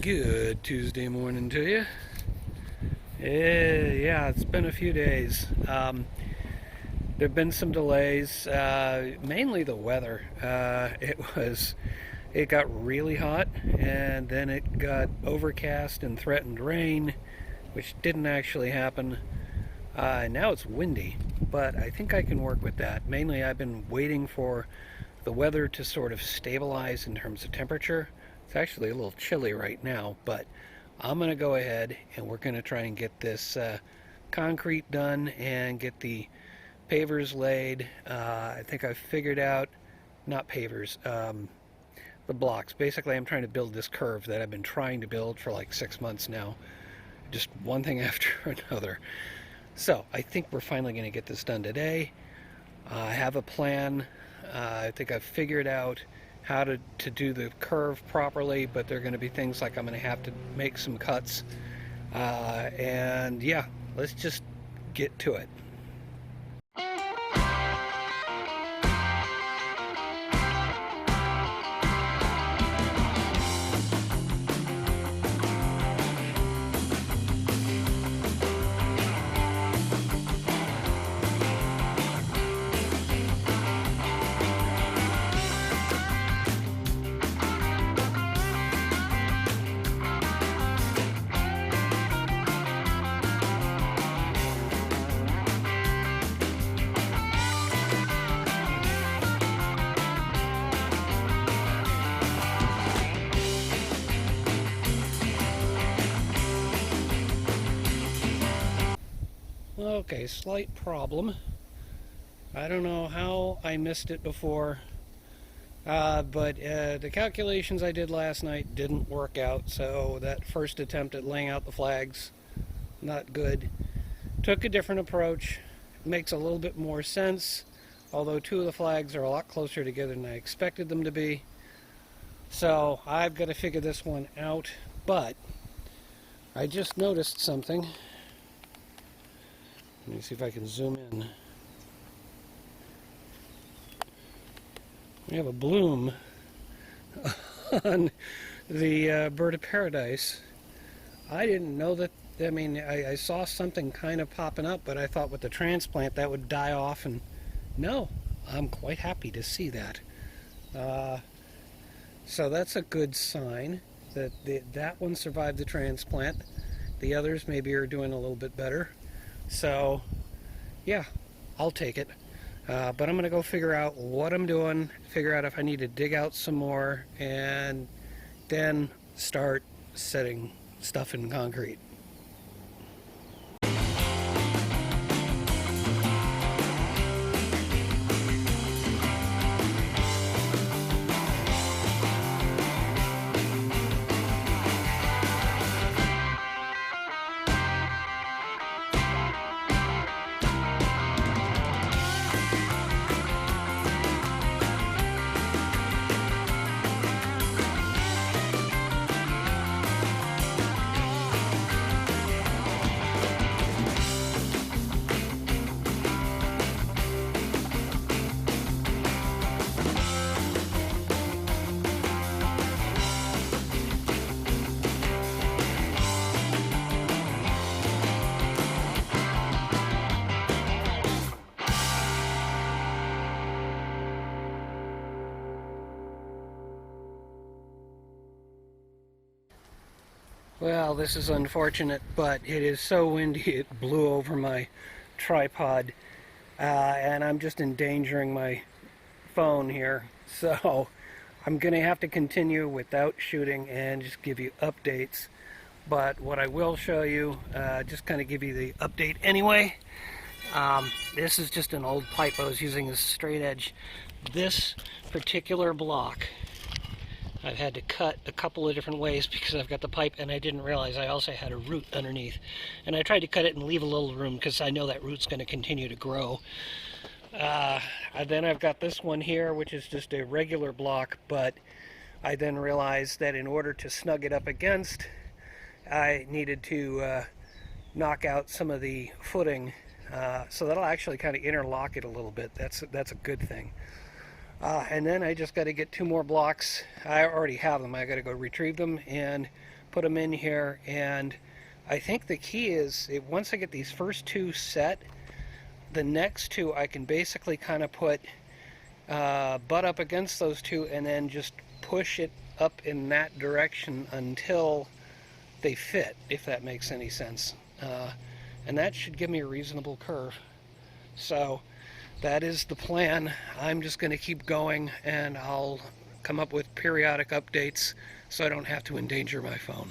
Good Tuesday morning to you. Yeah, it's been a few days. There have been some delays, mainly the weather. It got really hot, and then it got overcast and threatened rain, which didn't actually happen. Now it's windy, but I think I can work with that. Mainly, I've been waiting for the weather to sort of stabilize in terms of temperature. It's actually a little chilly right now, but I'm going to go ahead and we're going to try and get this concrete done and get the pavers laid. I think I've figured out, not pavers, the blocks. Basically, I'm trying to build this curve that I've been trying to build for like 6 months now. Just one thing after another. So I think we're finally going to get this done today. I have a plan. I think I've figured out how to do the curve properly, but there are going to be things like I'm going to have to make some cuts. And yeah, let's just get to it. Okay, slight problem. I don't know how I missed it before, but the calculations I did last night didn't work out, so that first attempt at laying out the flags, not good. Took a different approach. Makes a little bit more sense, although two of the flags are a lot closer together than I expected them to be. So I've got to figure this one out, but I just noticed something. Let me see if I can zoom in. We have a bloom on the bird of paradise. I didn't know that. I mean, I saw something kind of popping up, but I thought with the transplant that would die off, and no, I'm quite happy to see that. So that's a good sign that that one survived the transplant. The others maybe are doing a little bit better. So, yeah, I'll take it. But I'm going to go figure out what I'm doing, figure out if I need to dig out some more, and then start setting stuff in concrete. Well, this is unfortunate, but it is so windy it blew over my tripod, and I'm just endangering my phone here. So I'm going to have to continue without shooting and just give you updates. But what I will show you, just kind of give you the update anyway. This is just an old pipe I was using as a straight edge. This particular block I've had to cut a couple of different ways because I've got the pipe, and I didn't realize I also had a root underneath. And I tried to cut it and leave a little room because I know that root's going to continue to grow. Then I've got this one here, which is just a regular block, but I then realized that in order to snug it up against, I needed to knock out some of the footing, so that'll actually kind of interlock it a little bit. That's a good thing. And then I just got to get 2 more blocks. I already have them. I got to go retrieve them and put them in here. And I think the key is once I get these first 2 set, the next 2 I can basically kind of put butt up against those 2 and then just push it up in that direction until they fit, if that makes any sense. And that should give me a reasonable curve. So that is the plan. I'm just going to keep going, and I'll come up with periodic updates so I don't have to endanger my phone.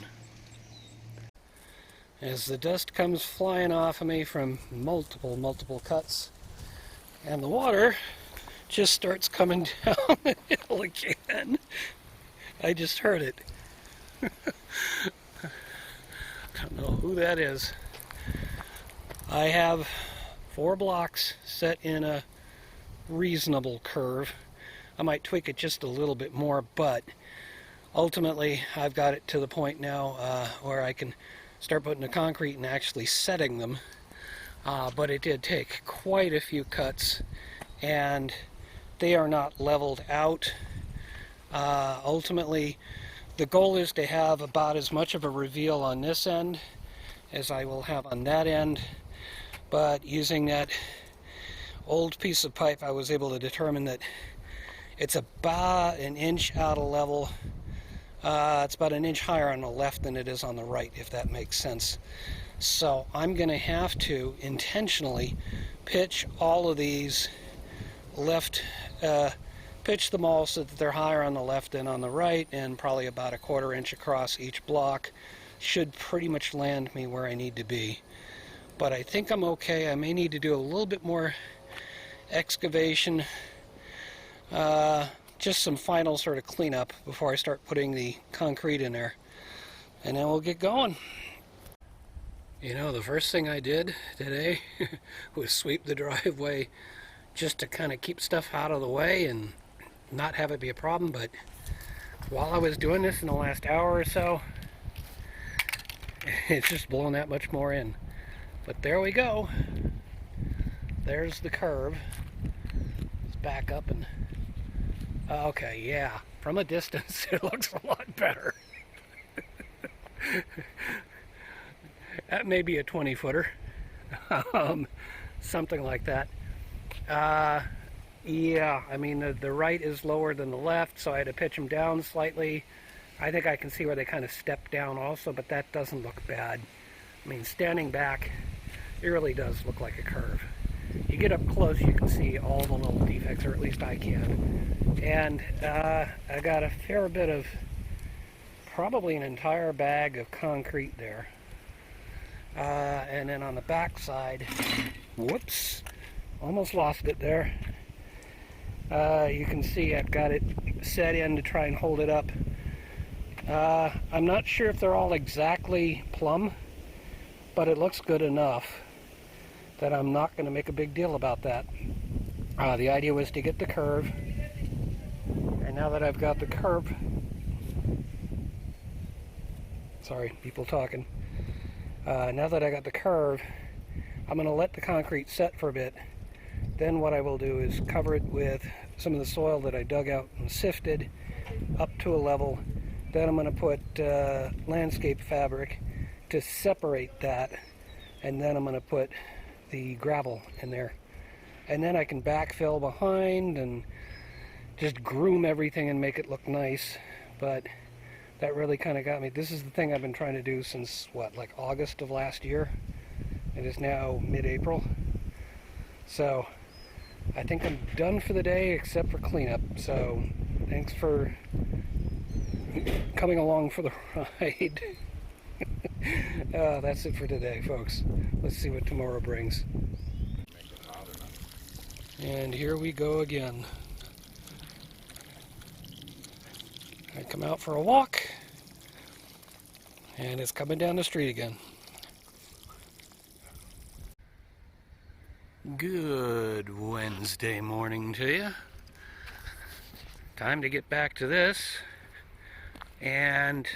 As the dust comes flying off of me from multiple cuts, and the water just starts coming down the hill again. I just heard it. I don't know who that is. I have 4 blocks set in a reasonable curve. I might tweak it just a little bit more, but ultimately I've got it to the point now where I can start putting the concrete and actually setting them. But it did take quite a few cuts, and they are not leveled out. Ultimately, the goal is to have about as much of a reveal on this end as I will have on that end. But using that old piece of pipe, I was able to determine that it's about an inch out of level. It's about an inch higher on the left than it is on the right, if that makes sense. So I'm going to have to intentionally pitch all of these pitch them all so that they're higher on the left than on the right, and probably about a 1/4 inch across each block should pretty much land me where I need to be. But I think I'm okay. I may need to do a little bit more excavation, just some final sort of cleanup before I start putting the concrete in there, and then we'll get going. You know, the first thing I did today was sweep the driveway just to kind of keep stuff out of the way and not have it be a problem. But while I was doing this in the last hour or so, it's just blowing that much more in. But there we go. There's the curve. Let's back up and... Okay, yeah. From a distance, it looks a lot better. That may be a 20-footer. Something like that. Yeah, I mean, the right is lower than the left, so I had to pitch them down slightly. I think I can see where they kind of step down also, but that doesn't look bad. I mean, standing back, it really does look like a curve. You get up close, you can see all the little defects, or at least I can. And I got a fair bit of, probably an entire bag of concrete there. And then on the back side, whoops, almost lost it there. You can see I've got it set in to try and hold it up. I'm not sure if they're all exactly plumb, but it looks good enough that I'm not going to make a big deal about that. The idea was to get the curve, and now that I've got the curve, sorry, people talking. Now that I got the curve, I'm going to let the concrete set for a bit. Then what I will do is cover it with some of the soil that I dug out and sifted up to a level. Then I'm going to put landscape fabric to separate that, and then I'm going to put the gravel in there. And then I can backfill behind and just groom everything and make it look nice. But that really kind of got me. This is the thing I've been trying to do since, what, like August of last year? It is now mid-April. So I think I'm done for the day except for cleanup. So thanks for coming along for the ride. That's it for today, folks. Let's see what tomorrow brings. And here we go again. I come out for a walk, and it's coming down the street again. Good Wednesday morning to you. Time to get back to this. And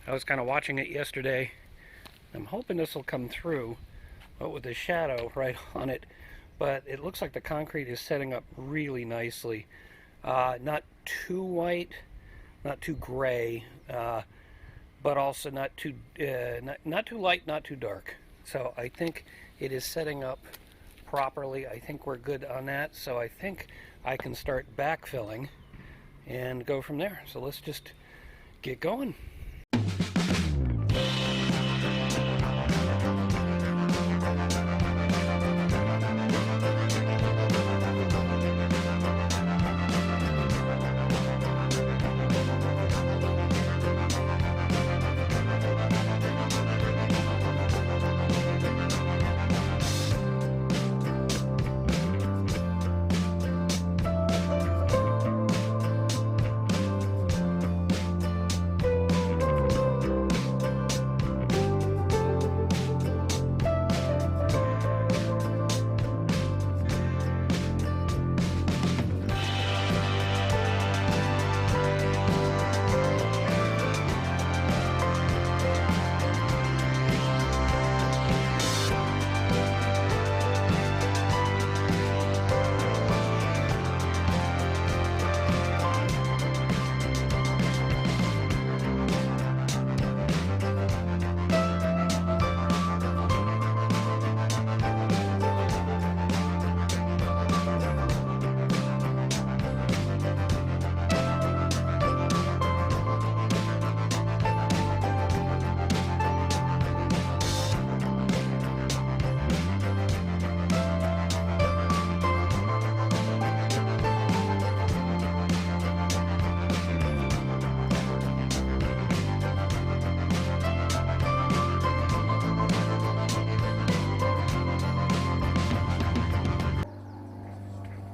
I was kind of watching it yesterday. I'm hoping this will come through, but with the shadow right on it. But it looks like the concrete is setting up really nicely. Not too white, not too gray, but also not too light, not too dark. So I think it is setting up properly. I think we're good on that. So I think I can start backfilling and go from there. So let's just get going.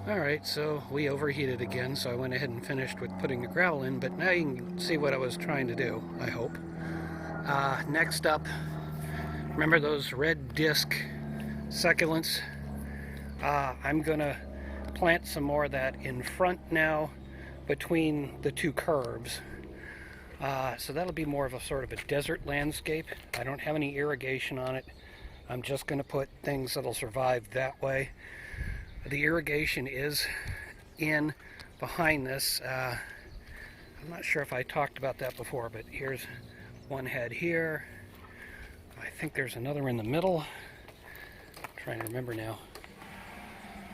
Alright, so we overheated again, so I went ahead and finished with putting the gravel in, but now you can see what I was trying to do, I hope. Next up, remember those red disc succulents? I'm gonna plant some more of that in front now between the two curves. So that'll be more of a sort of a desert landscape. I don't have any irrigation on it. I'm just gonna put things that'll survive that way. The irrigation is in behind this. I'm not sure if I talked about that before, but here's one head here. I think there's another in the middle. I'm trying to remember now.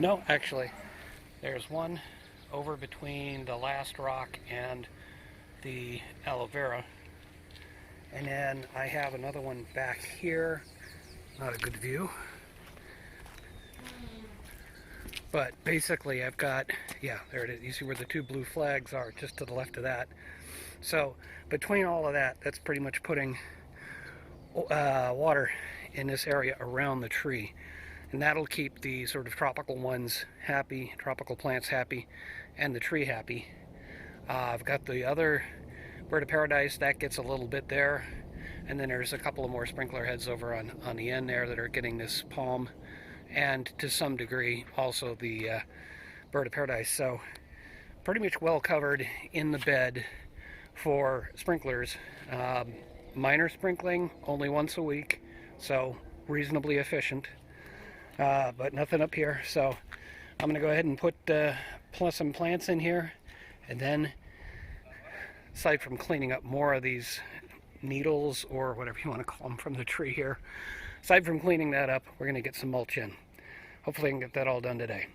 No, actually, there's one over between the last rock and the aloe vera. And then I have another one back here. Not a good view. But basically I've got, yeah, there it is. You see where the two blue flags are, just to the left of that. So between all of that, that's pretty much putting water in this area around the tree. And that'll keep the sort of tropical ones happy, tropical plants happy, and the tree happy. I've got the other bird of paradise, that gets a little bit there. And then there's a couple of more sprinkler heads over on the end there that are getting this palm. And to some degree also the bird of paradise. So pretty much well covered in the bed for sprinklers. Minor sprinkling only once a week, so reasonably efficient, but nothing up here. So I'm gonna go ahead and put some plants in here, and then aside from cleaning up more of these needles or whatever you want to call them from the tree here, aside from cleaning that up, we're gonna get some mulch in. Hopefully I can get that all done today.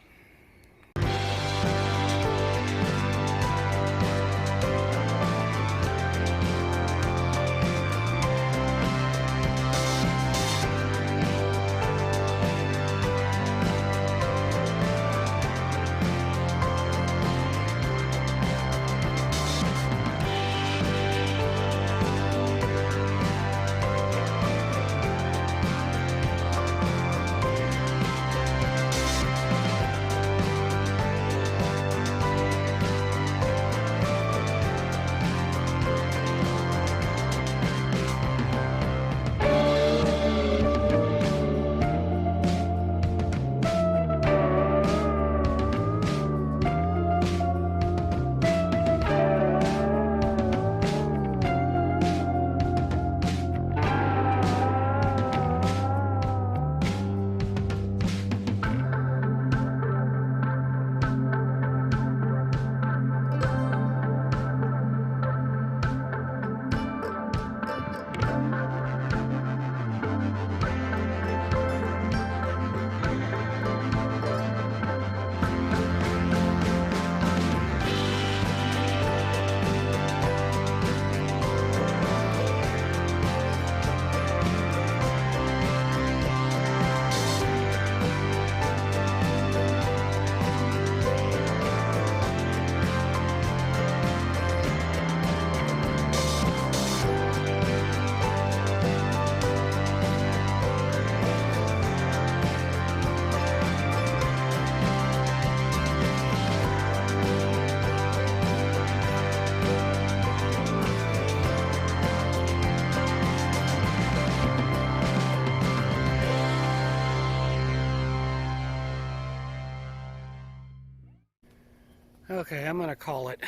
Okay, I'm gonna call it.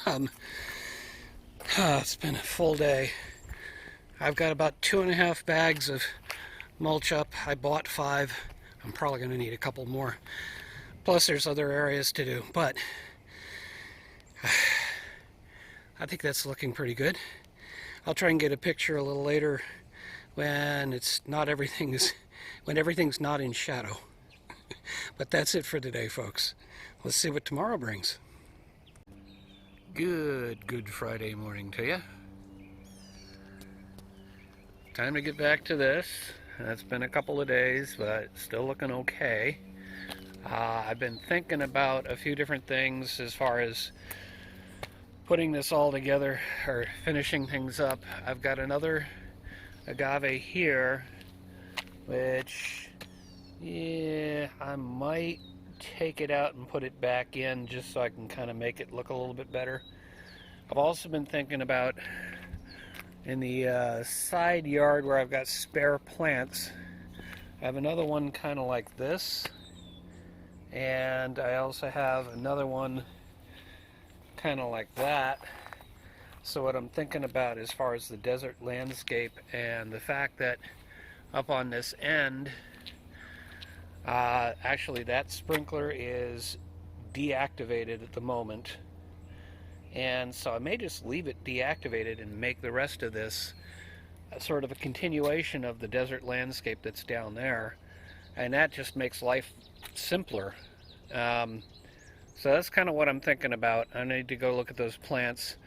Um, it's been a full day. I've got about 2.5 bags of mulch up. I bought 5. I'm probably gonna need a couple more. Plus there's other areas to do, but I think that's looking pretty good. I'll try and get a picture a little later when everything's not in shadow. But that's it for today, folks. Let's see what tomorrow brings. Good Friday morning to you. Time to get back to this. It's been a couple of days, but still looking okay. I've been thinking about a few different things as far as putting this all together or finishing things up. I've got another agave here, which, yeah, I might take it out and put it back in just so I can kind of make it look a little bit better. I've also been thinking about in the side yard where I've got spare plants, I have another one kind of like this, and I also have another one kind of like that. So what I'm thinking about as far as the desert landscape and the fact that up on this end, actually that sprinkler is deactivated at the moment, and so I may just leave it deactivated and make the rest of this sort of a continuation of the desert landscape that's down there, and that just makes life simpler. So that's kind of what I'm thinking about. I need to go look at those plants.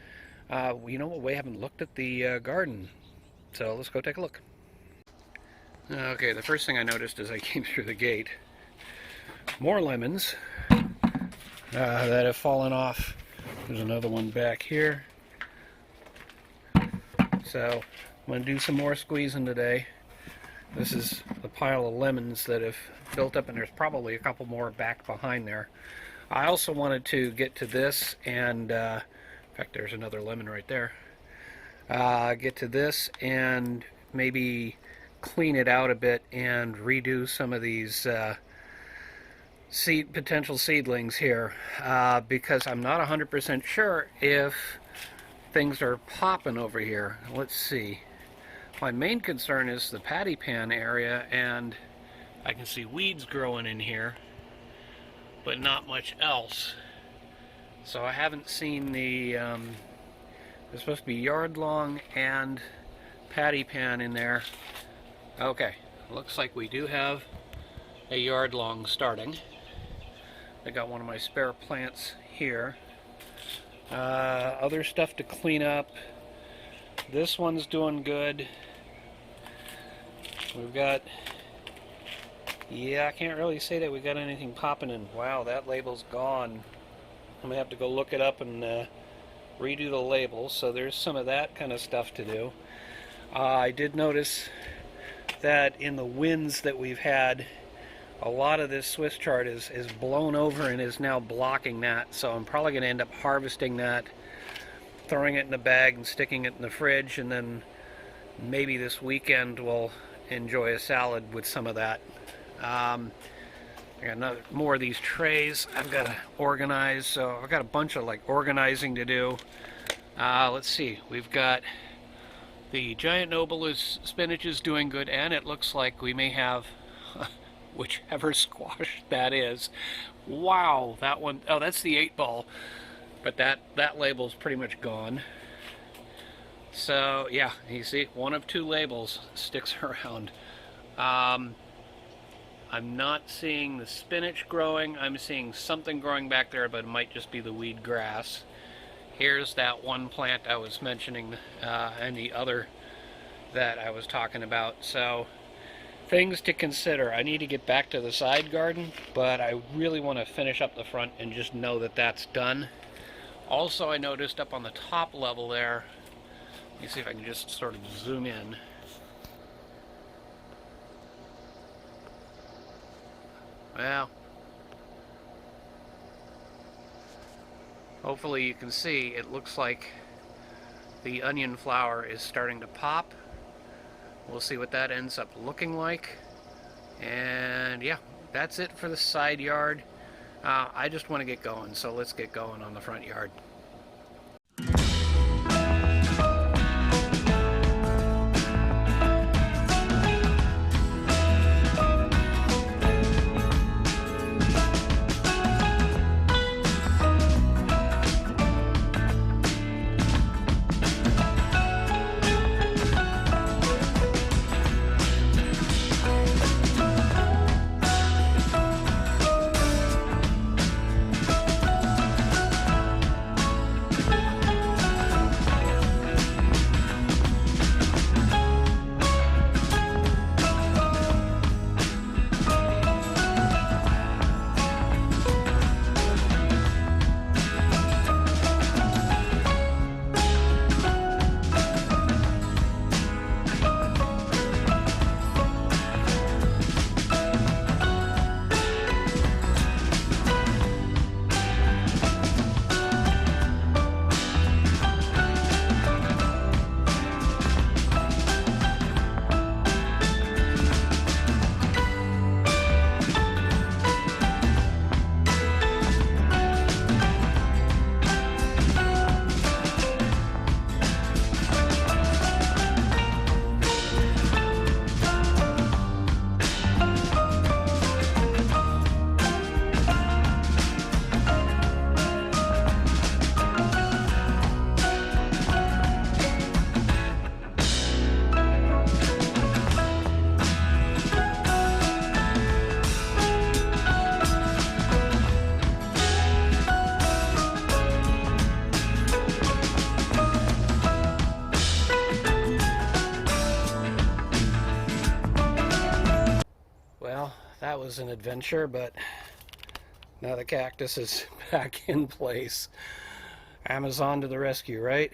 You know what, we haven't looked at the garden, so let's go take a look. Okay, the first thing I noticed as I came through the gate, more lemons that have fallen off. There's another one back here. So I'm going to do some more squeezing today. This is the pile of lemons that have built up, and there's probably a couple more back behind there. I also wanted to get to this, and in fact there's another lemon right there. Get to this and maybe clean it out a bit and redo some of these potential seedlings here, because I'm not 100% sure if things are popping over here. Let's see. My main concern is the patty pan area, and I can see weeds growing in here, but not much else. So I haven't seen the, there's supposed to be yard long and patty pan in there. Okay, looks like we do have a yard long starting. I got one of my spare plants here. Other stuff to clean up. This one's doing good. We've got, yeah, I can't really say that we got anything popping in. Wow, that label's gone. I'm gonna have to go look it up and redo the label. So there's some of that kind of stuff to do. I did notice that in the winds that we've had, a lot of this Swiss chard is blown over and is now blocking that. So I'm probably going to end up harvesting that, throwing it in a bag and sticking it in the fridge, and then maybe this weekend we'll enjoy a salad with some of that. I got more of these trays I've got to organize, so I've got a bunch of like organizing to do. Let's see, we've got the giant Nobilis spinach is doing good, and it looks like we may have whichever squash that is. Wow, that one, oh, that's the 8-ball, but that label's pretty much gone. So yeah, you see, one of 2 labels sticks around. I'm not seeing the spinach growing. I'm seeing something growing back there, but it might just be the weed grass. Here's that one plant I was mentioning, and the other that I was talking about. So things to consider. I need to get back to the side garden, but I really want to finish up the front and just know that that's done. Also, I noticed up on the top level there, let me see if I can just sort of zoom in. Well, hopefully you can see, it looks like the onion flower is starting to pop. We'll see what that ends up looking like. And yeah, that's it for the side yard. I just want to get going, so let's get going on the front yard. Well, that was an adventure, but now the cactus is back in place. Amazon to the rescue, right?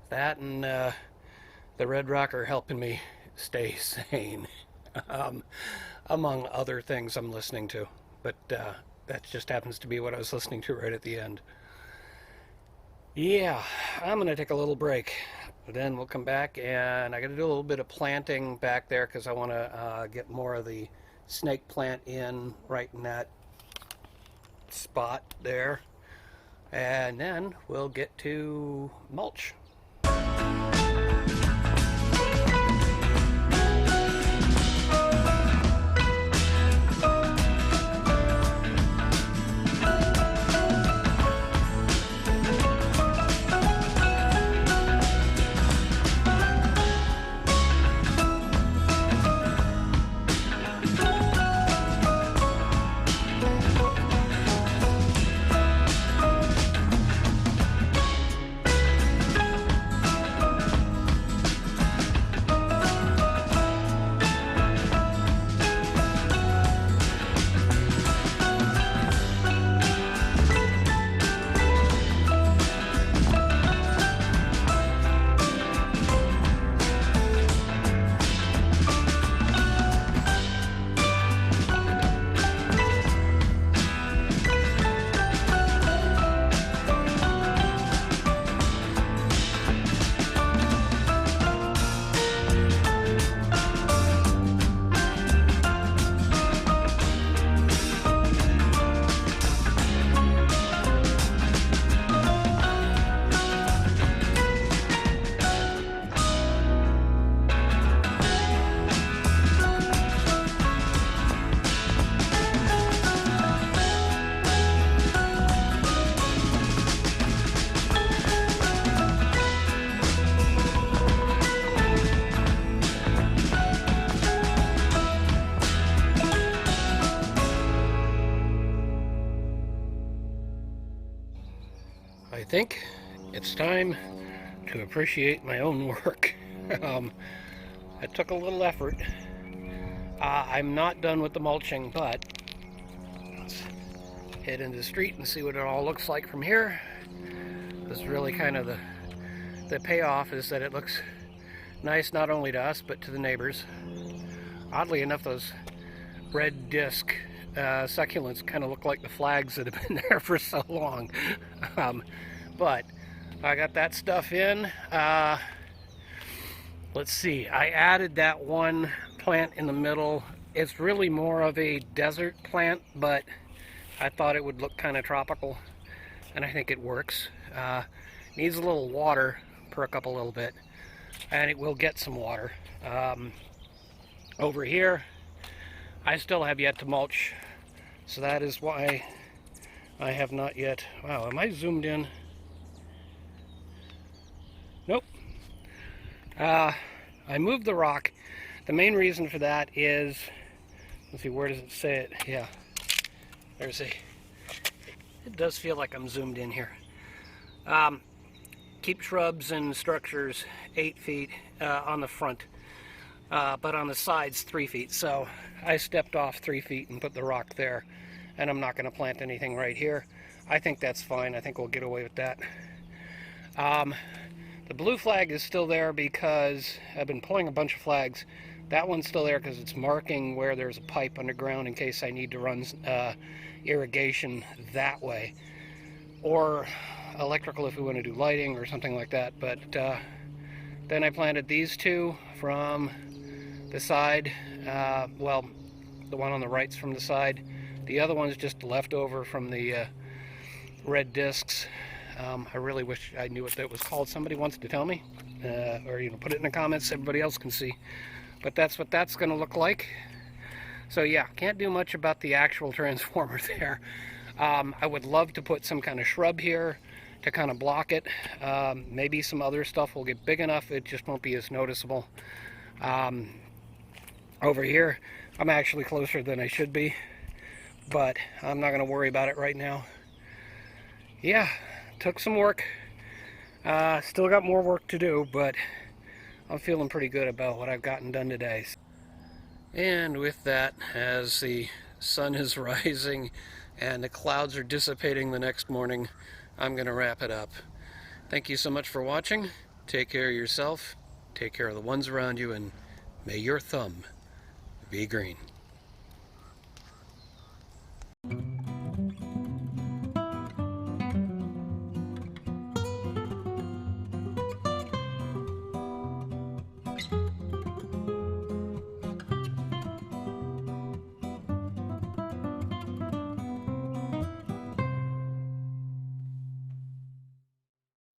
That and the red rocker helping me stay sane, among other things I'm listening to. But that just happens to be what I was listening to right at the end. Yeah, I'm going to take a little break. Then we'll come back, and I got to do a little bit of planting back there because I want to get more of the snake plant in right in that spot there. And then we'll get to mulch. I think it's time to appreciate my own work. It took a little effort. I'm not done with the mulching, but let's head into the street and see what it all looks like from here. This is really kind of the payoff, is that it looks nice not only to us but to the neighbors. Oddly enough, those red disc succulents kind of look like the flags that have been there for so long. But I got that stuff in. Let's see, I added that one plant in the middle. It's really more of a desert plant, but I thought it would look kind of tropical, and I think it works. Needs a little water, perk up a little bit, and it will get some water. Over here, I still have yet to mulch, so that is why I have not yet. Wow, am I zoomed in? Nope. I moved the rock. The main reason for that is, let's see, where does it say it? Yeah, there's a, it does feel like I'm zoomed in here. Keep shrubs and structures 8 feet on the front, but on the sides 3 feet. So I stepped off 3 feet and put the rock there, and I'm not going to plant anything right here. I think that's fine. I think we'll get away with that. The blue flag is still there because I've been pulling a bunch of flags. That one's still there because it's marking where there's a pipe underground in case I need to run irrigation that way, or electrical if we want to do lighting or something like that. But then I planted these two from the side. Well, the one on the right's from the side. The other one's just left over from the red discs. I really wish I knew what that was called. Somebody wants to tell me, or put it in the comments so everybody else can see. But that's what that's going to look like. So yeah, can't do much about the actual transformer there. I would love to put some kind of shrub here to kind of block it. Maybe some other stuff will get big enough, it just won't be as noticeable. Over here, I'm actually closer than I should be, but I'm not going to worry about it right now. Yeah, took some work. Still got more work to do, but I'm feeling pretty good about what I've gotten done today. And with that, as the sun is rising and the clouds are dissipating the next morning, I'm going to wrap it up. Thank you so much for watching. Take care of yourself, take care of the ones around you, and may your thumb be green.